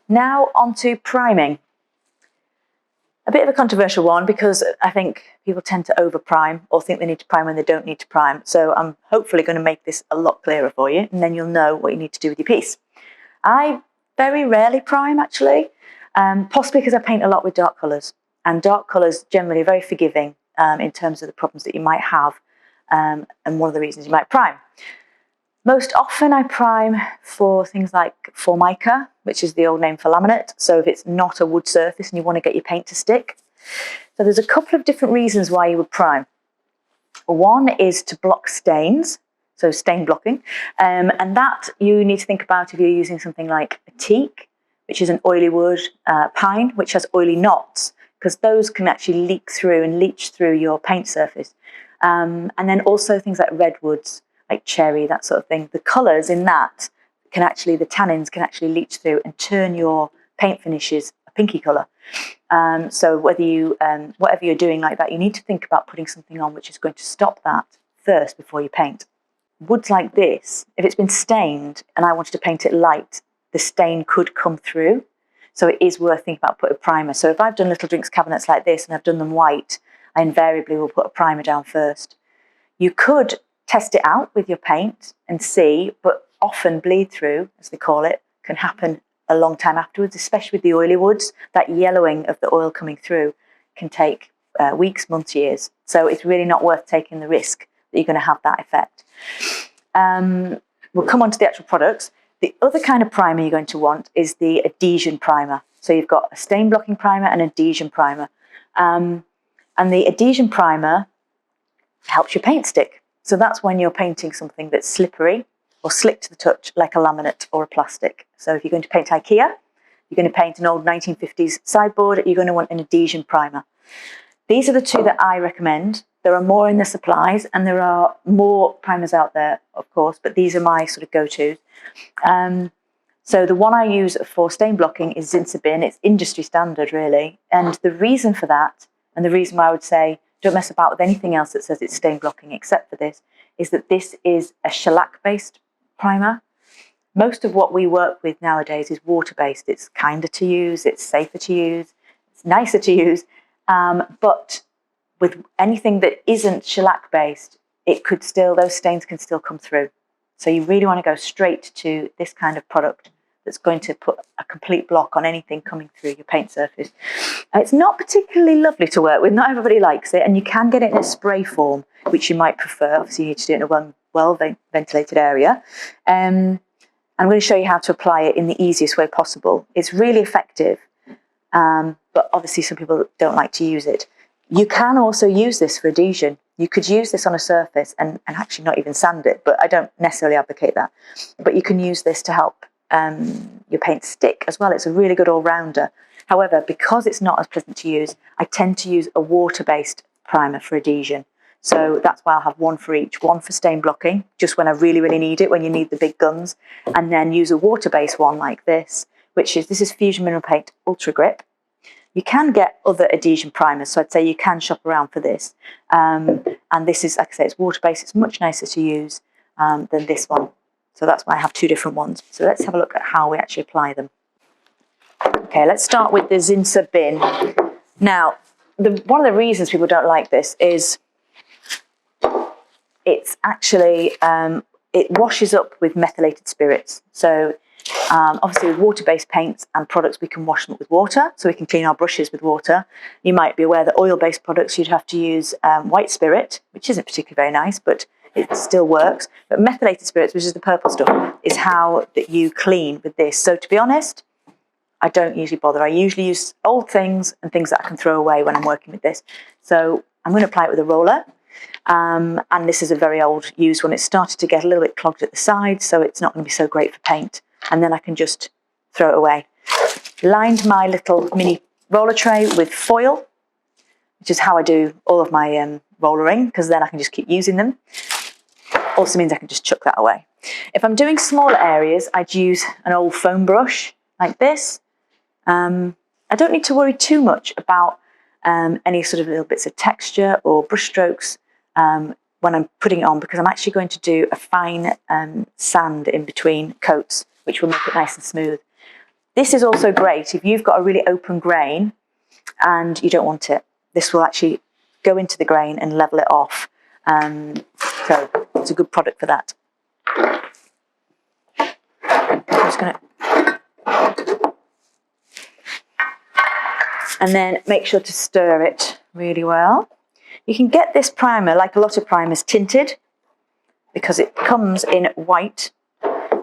Now on to priming. A bit of a controversial one because I think people tend to over prime or think they need to prime when they don't need to prime. So I'm hopefully going to make this a lot clearer for you, and then you'll know what you need to do with your piece. I very rarely prime actually, possibly because I paint a lot with dark colours, and dark colours generally are very forgiving in terms of the problems that you might have, and one of the reasons you might prime. Most often I prime for things like Formica, which is the old name for laminate. So if it's not a wood surface and you want to get your paint to stick. So there's a couple of different reasons why you would prime. One is to block stains, so stain blocking. And that you need to think about if you're using something like a teak, which is an oily wood, pine, which has oily knots, because those can actually leak through and leach through your paint surface. And then also things like redwoods, like cherry, that sort of thing. The colours in that can actually, the tannins can actually leach through and turn your paint finishes a pinky colour. So whether you, whatever you're doing like that, you need to think about putting something on which is going to stop that first before you paint. Woods like this, if it's been stained and I wanted to paint it light, the stain could come through. So it is worth thinking about putting a primer. So if I've done little drinks cabinets like this and I've done them white, I invariably will put a primer down first. You could test it out with your paint and see, but often bleed through, as they call it, can happen a long time afterwards, especially with the oily woods. That yellowing of the oil coming through can take weeks, months, years. So it's really not worth taking the risk that you're going to have that effect. We'll come on to the actual products. The other kind of primer you're going to want is the adhesion primer. So you've got a stain blocking primer and adhesion primer. And the adhesion primer helps your paint stick. So that's when you're painting something that's slippery or slick to the touch, like a laminate or a plastic. So if you're going to paint IKEA, you're going to paint an old 1950s sideboard, you're going to want an adhesion primer. These are the two that I recommend. There are more in the supplies and there are more primers out there, of course, but these are my sort of go-tos. So the one I use for stain blocking is Zinsabin. It's industry standard, really. And the reason for that, and the reason why I would say don't mess about with anything else that says it's stain blocking except for this, is that this is a shellac-based primer. Most of what we work with nowadays is water-based. It's kinder to use, it's safer to use, it's nicer to use. But with anything that isn't shellac-based, it could still, those stains can still come through. So you really want to go straight to this kind of product that's going to put a complete block on anything coming through your paint surface. It's not particularly lovely to work with, not everybody likes it, and you can get it in a spray form, which you might prefer. Obviously you need to do it in a well-ventilated area. I'm going to show you how to apply it in the easiest way possible. It's really effective, but obviously some people don't like to use it. You can also use this for adhesion. You could use this on a surface and actually not even sand it, but I don't necessarily advocate that. But you can use this to help your paint stick as well. It's a really good all-rounder. However, because it's not as pleasant to use, I tend to use a water-based primer for adhesion. So that's why I'll have one for each. One for stain blocking, just when I really, really need it, when you need the big guns. And then use a water-based one like this, this is Fusion Mineral Paint Ultra Grip. You can get other adhesion primers, so I'd say you can shop around for this. And this is, like I say, it's water-based. It's much nicer to use than this one. So that's why I have two different ones. So let's have a look at how we actually apply them. Okay, let's start with the Zinsabin. Now, one of the reasons people don't like this is it's actually, it washes up with methylated spirits. So obviously with water-based paints and products, we can wash them up with water, so we can clean our brushes with water. You might be aware that oil-based products, you'd have to use white spirit, which isn't particularly very nice, but it still works. But methylated spirits, which is the purple stuff, is how that you clean with this. So to be honest, I don't usually bother. I usually use old things and things that I can throw away when I'm working with this. So I'm going to apply it with a roller. And this is a very old used one. It started to get a little bit clogged at the sides, so it's not going to be so great for paint. And then I can just throw it away. Lined my little mini roller tray with foil, which is how I do all of my rollering, because then I can just keep using them. Also means I can just chuck that away. If I'm doing smaller areas, I'd use an old foam brush like this. I don't need to worry too much about any sort of little bits of texture or brush strokes when I'm putting it on, because I'm actually going to do a fine sand in between coats, which will make it nice and smooth. This is also great if you've got a really open grain and you don't want it. This will actually go into the grain and level it off. So it's a good product for that. I'm just going to... And then make sure to stir it really well. You can get this primer, like a lot of primers, tinted because it comes in white.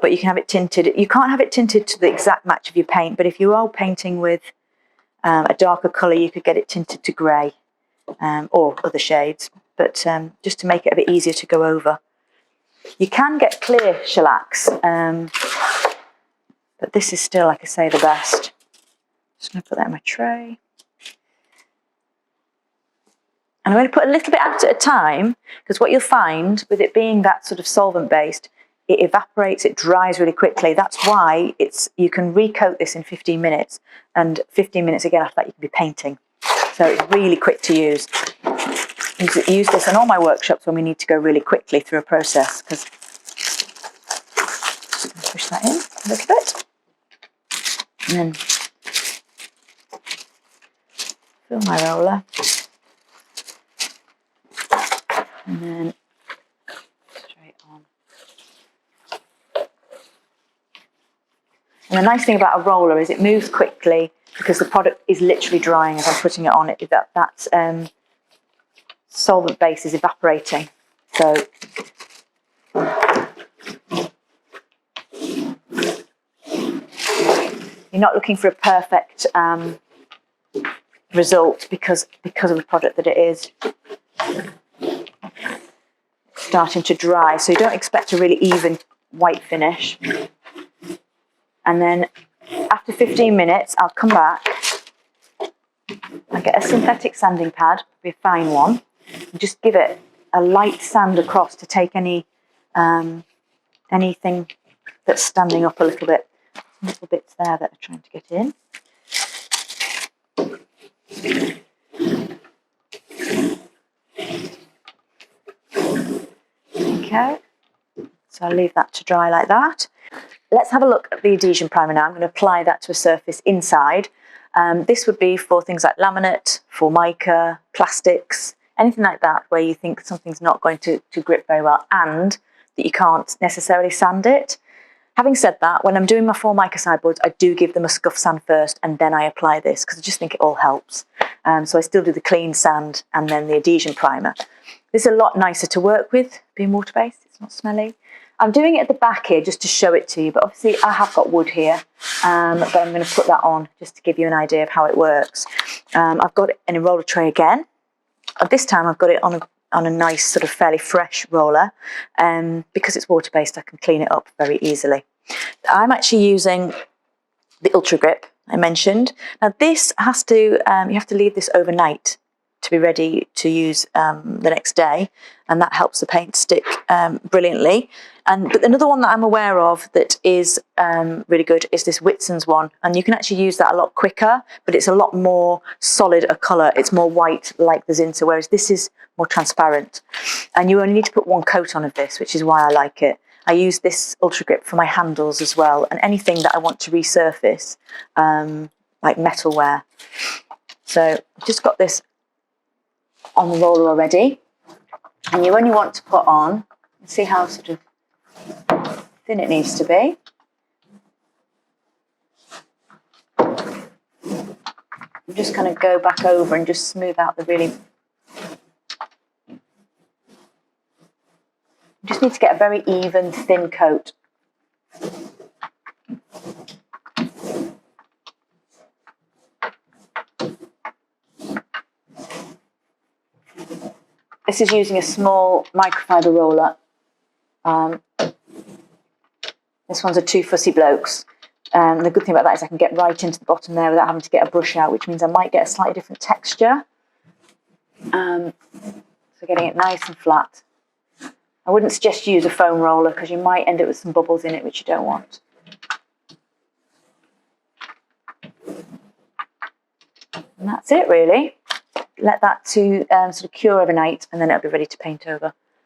But you can have it tinted. You can't have it tinted to the exact match of your paint, but if you are painting with a darker colour, you could get it tinted to grey or other shades, but just to make it a bit easier to go over. You can get clear shellacs, but this is still, like I say, the best. Just going to put that in my tray. And I'm going to put a little bit out at a time, because what you'll find with it being that sort of solvent based, it evaporates, it dries really quickly. That's why you can recoat this in 15 minutes, and 15 minutes again after that you can be painting. So it's really quick to use. I use this in all my workshops when we need to go really quickly through a process, because just going to push that in a little bit. And then fill my roller. And then straight on. And the nice thing about a roller is it moves quickly because the product is literally drying as I'm putting it on. That solvent base is evaporating. So you're not looking for a perfect result because of the product that it is. Starting to dry, so you don't expect a really even white finish. And then after 15 minutes I'll come back and get a synthetic sanding pad, be a fine one, and just give it a light sand across to take anything that's standing up a little bit. Little bits there that are trying to get in. Okay, so I'll leave that to dry like that. Let's have a look at the adhesion primer now. I'm going to apply that to a surface inside. This would be for things like laminate, formica, plastics, anything like that where you think something's not going to grip very well and that you can't necessarily sand it. Having said that, when I'm doing my formica sideboards, I do give them a scuff sand first and then I apply this because I just think it all helps. So I still do the clean sand and then the adhesion primer. This is a lot nicer to work with, being water-based, it's not smelly. I'm doing it at the back here just to show it to you, but obviously I have got wood here, but I'm going to put that on just to give you an idea of how it works. I've got it in a roller tray again. This time I've got it on a nice sort of fairly fresh roller. Because it's water-based, I can clean it up very easily. I'm actually using the Ultra Grip I mentioned. Now this has to, you have to leave this overnight to be ready to use the next day, and that helps the paint stick brilliantly. But another one that I'm aware of that is really good is this Whitson's one, and you can actually use that a lot quicker, but it's a lot more solid a colour. It's more white like the Zinta, whereas this is more transparent. And you only need to put one coat on of this, which is why I like it. I use this Ultra Grip for my handles as well, and anything that I want to resurface, like metalware. So I've just got this on the roller already, and you only want to put on, see how sort of thin it needs to be. I'm just going to go back over and just smooth out the really... You just need to get a very even, thin coat. This is using a small microfiber roller. This one's a Two Fussy Blokes. The good thing about that is I can get right into the bottom there without having to get a brush out, which means I might get a slightly different texture. So getting it nice and flat. I wouldn't suggest you use a foam roller because you might end up with some bubbles in it, which you don't want. And that's it really. Let that to sort of cure overnight, and then it'll be ready to paint over.